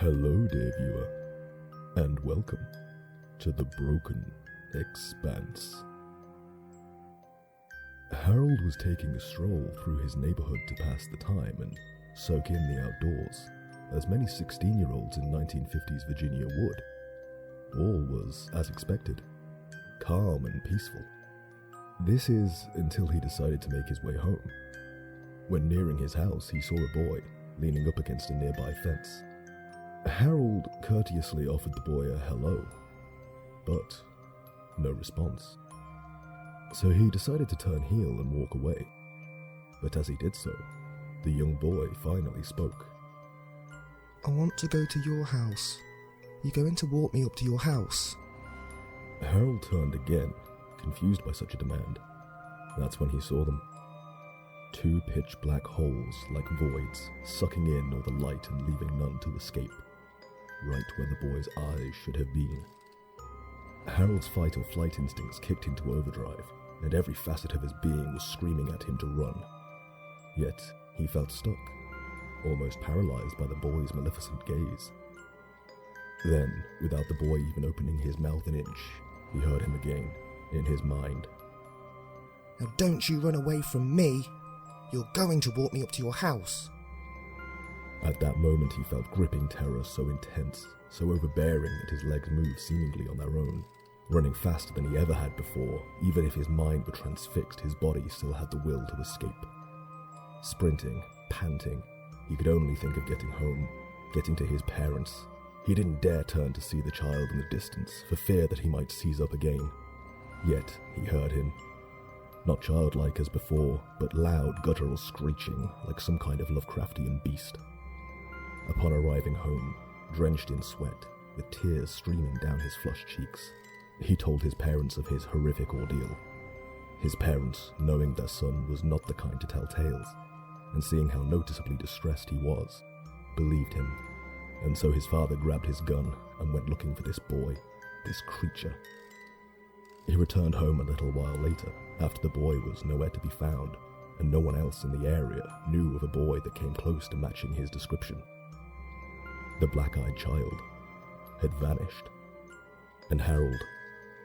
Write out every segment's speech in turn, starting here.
Hello, dear viewer, and welcome to the Broken Expanse. Harold was taking a stroll through his neighborhood to pass the time and soak in the outdoors, as many 16-year-olds in 1950s Virginia would. All was as expected, calm and peaceful. This is until he decided to make his way home. When nearing his house, he saw a boy leaning up against a nearby fence. Harold courteously offered the boy a hello, but no response. So he decided to turn heel and walk away. But as he did so, the young boy finally spoke. I want to go to your house. You going to walk me up to your house? Harold turned again, confused by such a demand. That's when he saw them. Two pitch-black holes like voids, sucking in all the light and leaving none to escape. Right where the boy's eyes should have been. Harold's fight or flight instincts kicked into overdrive, and every facet of his being was screaming at him to run. Yet, he felt stuck, almost paralyzed by the boy's maleficent gaze. Then, without the boy even opening his mouth an inch, he heard him again, in his mind. Now don't you run away from me! You're going to walk me up to your house! At that moment he felt gripping terror so intense, so overbearing that his legs moved seemingly on their own. Running faster than he ever had before, even if his mind were transfixed, his body still had the will to escape. Sprinting, panting, he could only think of getting home, getting to his parents. He didn't dare turn to see the child in the distance, for fear that he might seize up again. Yet he heard him. Not childlike as before, but loud guttural screeching like some kind of Lovecraftian beast. Upon arriving home, drenched in sweat, with tears streaming down his flushed cheeks, he told his parents of his horrific ordeal. His parents, knowing their son was not the kind to tell tales, and seeing how noticeably distressed he was, believed him, and so his father grabbed his gun and went looking for this boy, this creature. He returned home a little while later, after the boy was nowhere to be found, and no one else in the area knew of a boy that came close to matching his description. The black-eyed child had vanished, and Harold,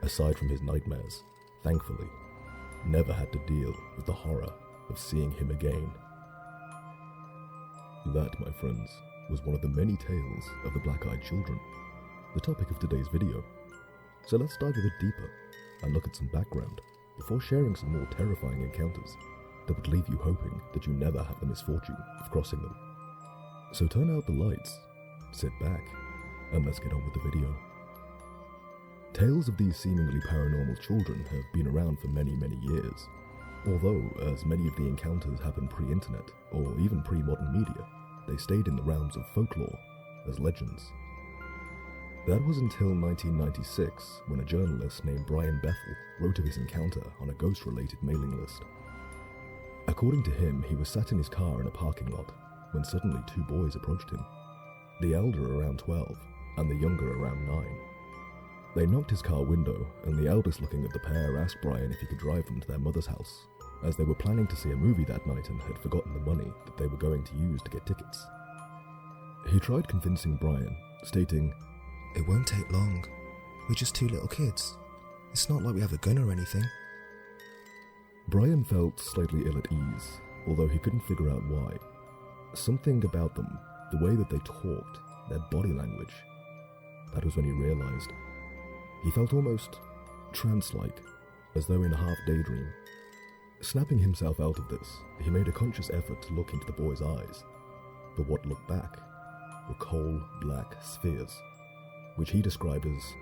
aside from his nightmares, thankfully, never had to deal with the horror of seeing him again. That, my friends, was one of the many tales of the black-eyed children, the topic of today's video. So let's dive a bit deeper and look at some background before sharing some more terrifying encounters that would leave you hoping that you never have the misfortune of crossing them. So turn out the lights, sit back, and let's get on with the video. Tales of these seemingly paranormal children have been around for many, many years, although as many of the encounters happened pre-internet or even pre-modern media, they stayed in the realms of folklore as legends. That was until 1996, when a journalist named Brian Bethel wrote of his encounter on a ghost-related mailing list. According to him, he was sat in his car in a parking lot when suddenly two boys approached him, the elder around 12 and the younger around 9. They knocked his car window, and the eldest looking of the pair asked Brian if he could drive them to their mother's house, as they were planning to see a movie that night and had forgotten the money that they were going to use to get tickets. He tried convincing Brian, stating, It won't take long. We're just two little kids. It's not like we have a gun or anything. Brian felt slightly ill at ease, although he couldn't figure out why. Something about them, the way that they talked, their body language. That was when he realized. He felt almost trance-like, as though in a half daydream. Snapping himself out of this, he made a conscious effort to look into the boy's eyes, but what looked back were coal-black spheres, which he described as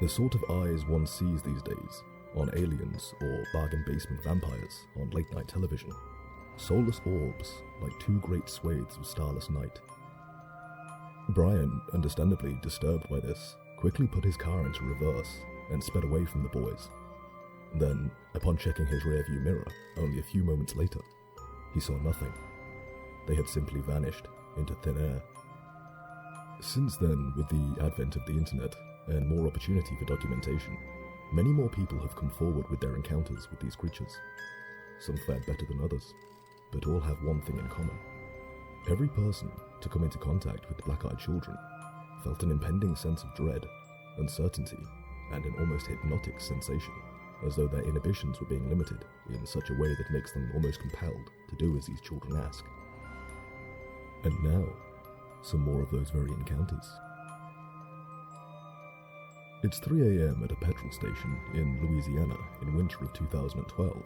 the sort of eyes one sees these days on aliens or bargain basement vampires on late-night television. Soulless orbs like two great swathes of starless night. Brian, understandably disturbed by this, quickly put his car into reverse and sped away from the boys. Then, upon checking his rearview mirror only a few moments later, he saw nothing. They had simply vanished into thin air. Since then, with the advent of the internet and more opportunity for documentation, many more people have come forward with their encounters with these creatures. Some fared better than others, but all have one thing in common. Every person to come into contact with the black-eyed children felt an impending sense of dread, uncertainty, and an almost hypnotic sensation, as though their inhibitions were being limited in such a way that makes them almost compelled to do as these children ask. And now, some more of those very encounters. It's 3 a.m. at a petrol station in Louisiana in winter of 2012,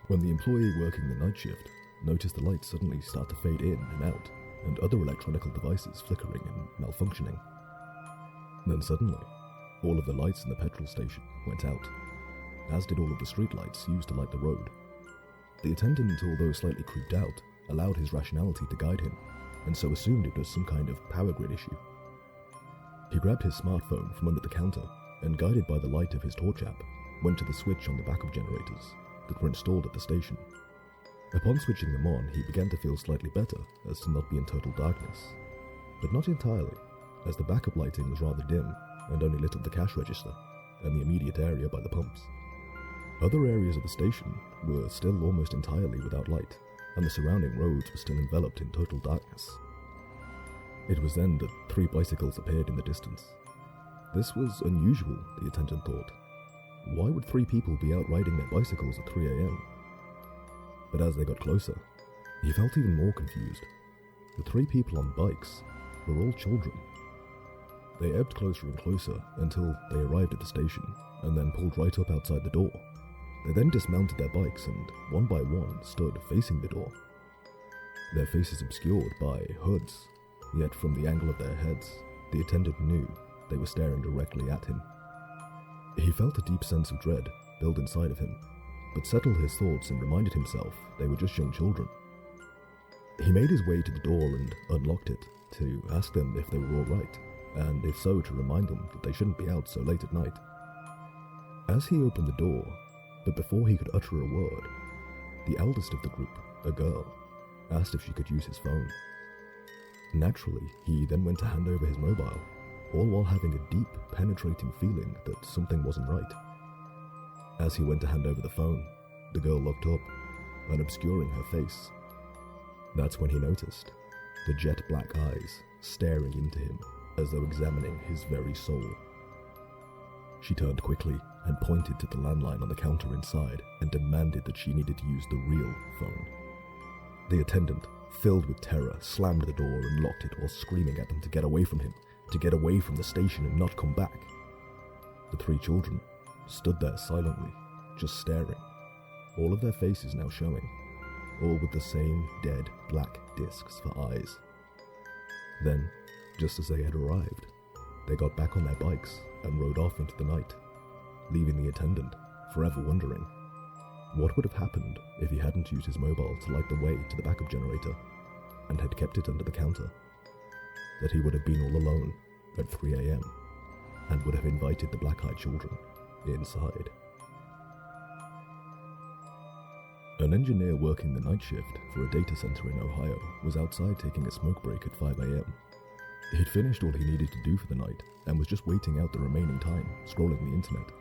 when the employee working the night shift noticed the lights suddenly start to fade in and out, and other electronic devices flickering and malfunctioning. Then suddenly, all of the lights in the petrol station went out, as did all of the street lights used to light the road. The attendant, although slightly creeped out, allowed his rationality to guide him, and so assumed it was some kind of power grid issue. He grabbed his smartphone from under the counter, and guided by the light of his torch app, went to the switch on the backup generators that were installed at the station. Upon switching them on, he began to feel slightly better as to not be in total darkness, but not entirely, as the backup lighting was rather dim and only lit up the cash register and the immediate area by the pumps. Other areas of the station were still almost entirely without light, and the surrounding roads were still enveloped in total darkness. It was then that 3 bicycles appeared in the distance. This was unusual, the attendant thought. Why would 3 people be out riding their bicycles at 3 a.m.? But as they got closer, he felt even more confused. The 3 people on bikes were all children. They ebbed closer and closer until they arrived at the station, and then pulled right up outside the door. They then dismounted their bikes and, one by one, stood facing the door. Their faces obscured by hoods, yet from the angle of their heads, the attendant knew they were staring directly at him. He felt a deep sense of dread build inside of him, but settled his thoughts and reminded himself they were just young children. He made his way to the door and unlocked it to ask them if they were all right, and if so, to remind them that they shouldn't be out so late at night. As he opened the door, but before he could utter a word, the eldest of the group, a girl, asked if she could use his phone. Naturally, he then went to hand over his mobile, all while having a deep, penetrating feeling that something wasn't right. As he went to hand over the phone, the girl looked up, unobscuring her face. That's when he noticed the jet black eyes staring into him as though examining his very soul. She turned quickly and pointed to the landline on the counter inside and demanded that she needed to use the real phone. The attendant, filled with terror, slammed the door and locked it while screaming at them to get away from him, to get away from the station and not come back. The 3 children stood there silently, just staring, all of their faces now showing, all with the same dead black discs for eyes. Then, just as they had arrived, they got back on their bikes and rode off into the night, leaving the attendant forever wondering what would have happened if he hadn't used his mobile to light the way to the backup generator and had kept it under the counter, that he would have been all alone at 3 a.m. and would have invited the black-eyed children inside. An engineer working the night shift for a data center in Ohio was outside taking a smoke break at 5 a.m. He'd finished all he needed to do for the night and was just waiting out the remaining time, scrolling the internet,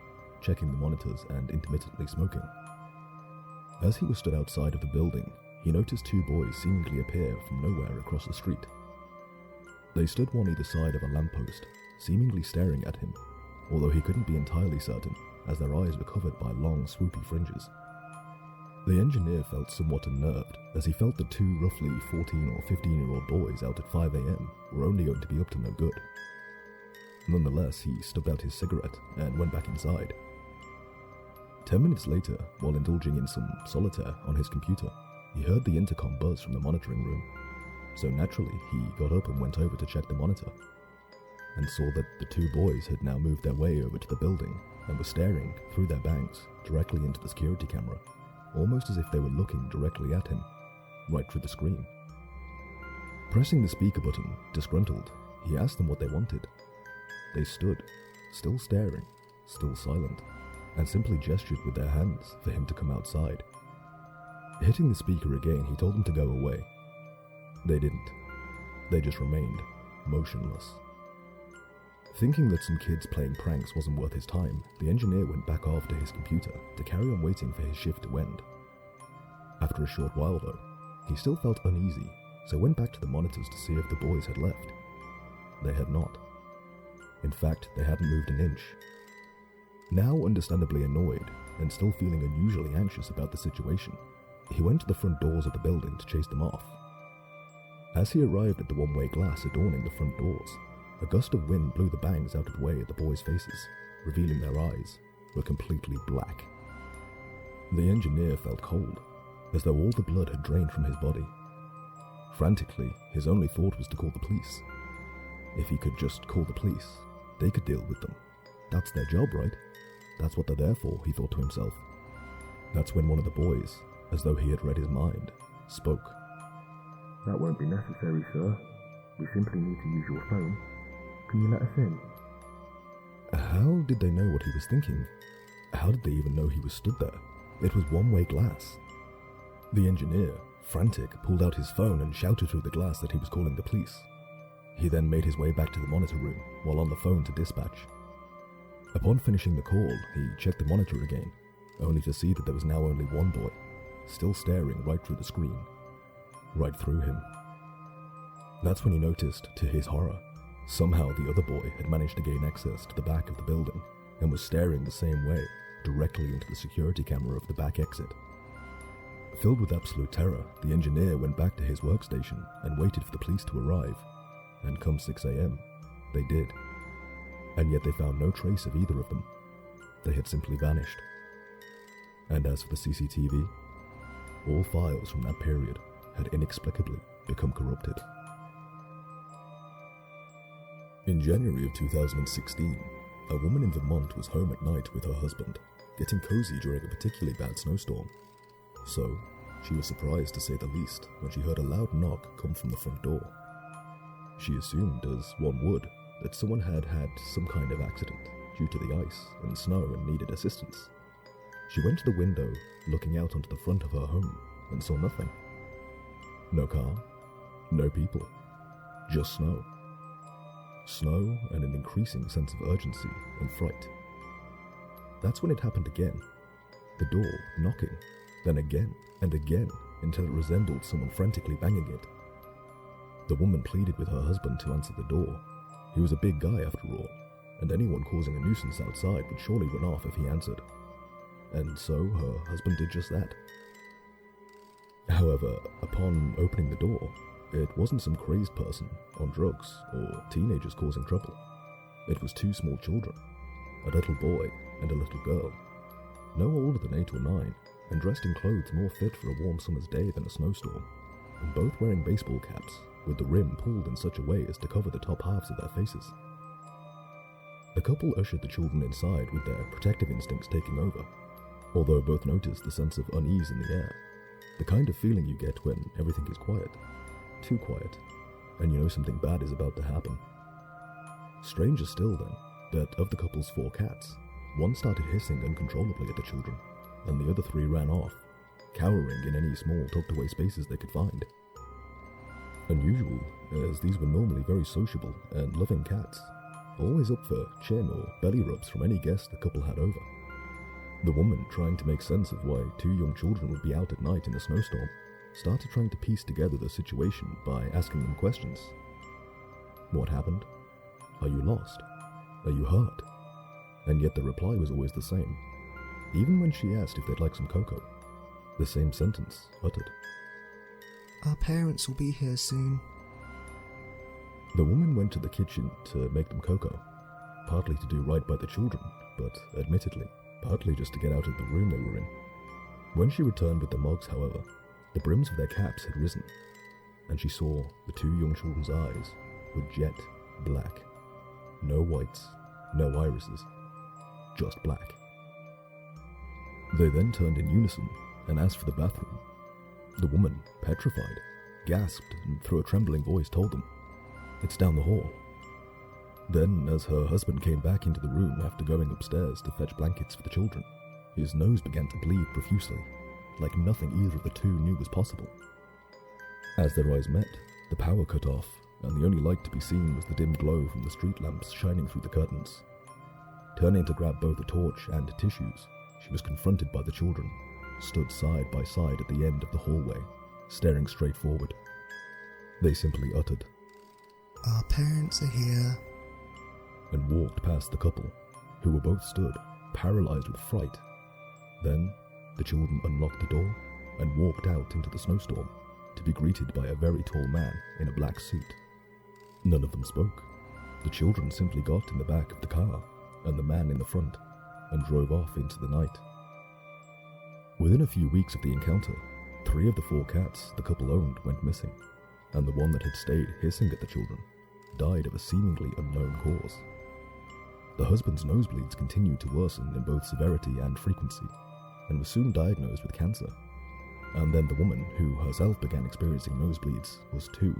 checking the monitors and intermittently smoking. As he was stood outside of the building, he noticed 2 boys seemingly appear from nowhere across the street. They stood one either side of a lamppost, seemingly staring at him, although he couldn't be entirely certain, as their eyes were covered by long, swoopy fringes. The engineer felt somewhat unnerved, as he felt the 2 roughly 14 or 15-year-old boys out at 5 a.m. were only going to be up to no good. Nonetheless, he stubbed out his cigarette and went back inside. 10 minutes later, while indulging in some solitaire on his computer, he heard the intercom buzz from the monitoring room. So naturally, he got up and went over to check the monitor, and saw that the 2 boys had now moved their way over to the building and were staring through their bangs directly into the security camera, almost as if they were looking directly at him, right through the screen. Pressing the speaker button, disgruntled, he asked them what they wanted. They stood, still staring, still silent, and simply gestured with their hands for him to come outside. Hitting the speaker again, he told them to go away. They didn't. They just remained, motionless. Thinking that some kids playing pranks wasn't worth his time, the engineer went back off to his computer to carry on waiting for his shift to end. After a short while though, he still felt uneasy, so went back to the monitors to see if the boys had left. They had not. In fact, they hadn't moved an inch. Now understandably annoyed, and still feeling unusually anxious about the situation, he went to the front doors of the building to chase them off. As he arrived at the one-way glass adorning the front doors, a gust of wind blew the bangs out of the way at the boys' faces, revealing their eyes were completely black. The engineer felt cold, as though all the blood had drained from his body. Frantically, his only thought was to call the police. If he could just call the police, they could deal with them. That's their job, right? That's what they're there for, he thought to himself. That's when one of the boys, as though he had read his mind, spoke. That won't be necessary, sir. We simply need to use your phone. Can you let us in? How did they know what he was thinking? How did they even know he was stood there? It was one-way glass. The engineer, frantic, pulled out his phone and shouted through the glass that he was calling the police. He then made his way back to the monitor room while on the phone to dispatch. Upon finishing the call, he checked the monitor again, only to see that there was now only one boy, still staring right through the screen. Right through him. That's when he noticed, to his horror, somehow the other boy had managed to gain access to the back of the building and was staring the same way, directly into the security camera of the back exit. Filled with absolute terror, the engineer went back to his workstation and waited for the police to arrive. And come 6 a.m., they did. And yet they found no trace of either of them. They had simply vanished. And as for the CCTV, all files from that period had inexplicably become corrupted. In January of 2016, a woman in Vermont was home at night with her husband, getting cozy during a particularly bad snowstorm. So, she was surprised to say the least when she heard a loud knock come from the front door. She assumed, as one would, that someone had had some kind of accident due to the ice and snow and needed assistance. She went to the window, looking out onto the front of her home, and saw nothing. No car, no people, just snow. Snow and an increasing sense of urgency and fright. That's when it happened again. The door knocking, then again and again until it resembled someone frantically banging it. The woman pleaded with her husband to answer the door. He was a big guy after all, and anyone causing a nuisance outside would surely run off if he answered. And so her husband did just that. However, upon opening the door, it wasn't some crazed person on drugs or teenagers causing trouble. It was two small children, a little boy and a little girl, no older than 8 or 9, and dressed in clothes more fit for a warm summer's day than a snowstorm, and both wearing baseball caps with the rim pulled in such a way as to cover the top halves of their faces. The couple ushered the children inside with their protective instincts taking over, although both noticed the sense of unease in the air, the kind of feeling you get when everything is quiet, too quiet, and you know something bad is about to happen. Stranger still then, that of the couple's 4 cats, one started hissing uncontrollably at the children, and the other 3 ran off, cowering in any small tucked-away spaces they could find. Unusual, as these were normally very sociable and loving cats, always up for chin or belly rubs from any guest the couple had over. The woman, trying to make sense of why 2 young children would be out at night in a snowstorm, started trying to piece together the situation by asking them questions. What happened? Are you lost? Are you hurt? And yet the reply was always the same. Even when she asked if they'd like some cocoa, the same sentence uttered. Our parents will be here soon. The woman went to the kitchen to make them cocoa, partly to do right by the children, but admittedly, partly just to get out of the room they were in. When she returned with the mugs, however, the brims of their caps had risen, and she saw the 2 young children's eyes were jet black. No whites, no irises, just black. They then turned in unison and asked for the bathroom. The woman, petrified, gasped and through a trembling voice told them, "It's down the hall." Then, as her husband came back into the room after going upstairs to fetch blankets for the children, his nose began to bleed profusely, like nothing either of the 2 knew was possible. As their eyes met, the power cut off, and the only light to be seen was the dim glow from the street lamps shining through the curtains. Turning to grab both a torch and tissues, she was confronted by the children, stood side by side at the end of the hallway, staring straight forward. They simply uttered, "Our parents are here." and walked past the couple, who were both stood, paralyzed with fright. Then, the children unlocked the door and walked out into the snowstorm to be greeted by a very tall man in a black suit. None of them spoke. The children simply got in the back of the car and the man in the front and drove off into the night. Within a few weeks of the encounter, 3 of the 4 cats the couple owned went missing, and the one that had stayed hissing at the children died of a seemingly unknown cause. The husband's nosebleeds continued to worsen in both severity and frequency, and was soon diagnosed with cancer. And then the woman, who herself began experiencing nosebleeds, was too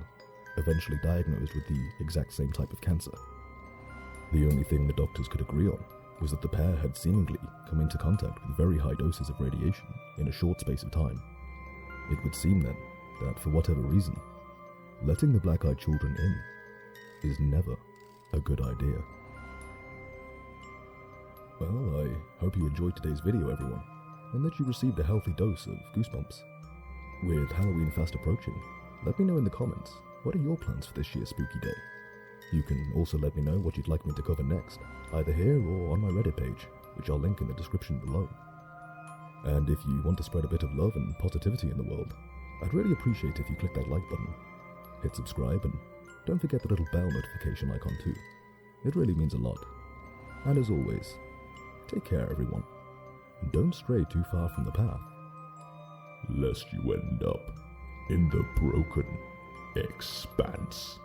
eventually diagnosed with the exact same type of cancer. The only thing the doctors could agree on was that the pair had seemingly come into contact with very high doses of radiation in a short space of time. It would seem then that, for whatever reason, letting the black-eyed children in is never a good idea. Well, I hope you enjoyed today's video, everyone, and that you received a healthy dose of goosebumps. With Halloween fast approaching, let me know in the comments, what are your plans for this year's spooky day? You can also let me know what you'd like me to cover next, either here or on my Reddit page, which I'll link in the description below. And if you want to spread a bit of love and positivity in the world, I'd really appreciate if you click that like button, hit subscribe, and don't forget the little bell notification icon too. It really means a lot. And as always, take care, everyone, and don't stray too far from the path, lest you end up in the broken expanse.